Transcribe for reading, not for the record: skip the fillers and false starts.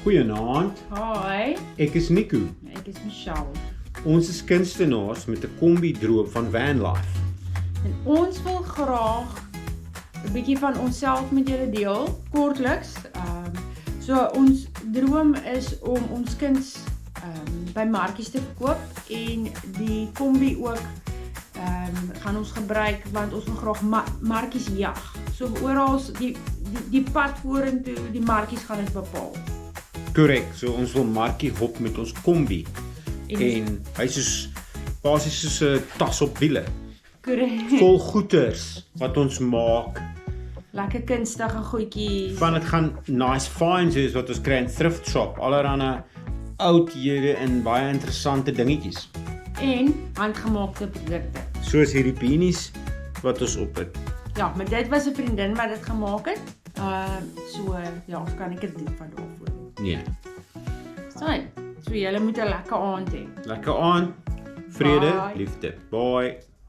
Goeienaand, Hi, ek is Nico. ek is Michelle. Ons is kunstenaars met 'n kombi droom van vanlife. En ons wil graag 'n bietjie van onsself met julle deel, kortliks. So ons droom is om ons kuns by markies te verkoop en die kombi ook gaan ons gebruik want ons wil graag markies jag. So oral die pad vorentoe, die markies gaan dit bepaal. Korrek, so ons wil markie hop met ons kombi. En hy is basies soos 'n tas op wiele. Korrek. Vol goeders wat ons maak. Lekker kunstige goedjies. Van dit gaan nice finds is wat ons kry in thrift shop, allerhande oudhede en baie interessante dingetjies. En handgemaakte produkte. Soos hierdie beanies wat ons op het. Ja, maar dit was 'n vriendin wat dit gemaak het. So ja, kan ek dit doen van daarvoor. Nee. So julle moet 'n lekker aand hê. Lekker aand. Vrede, Bye. liefde. Bye.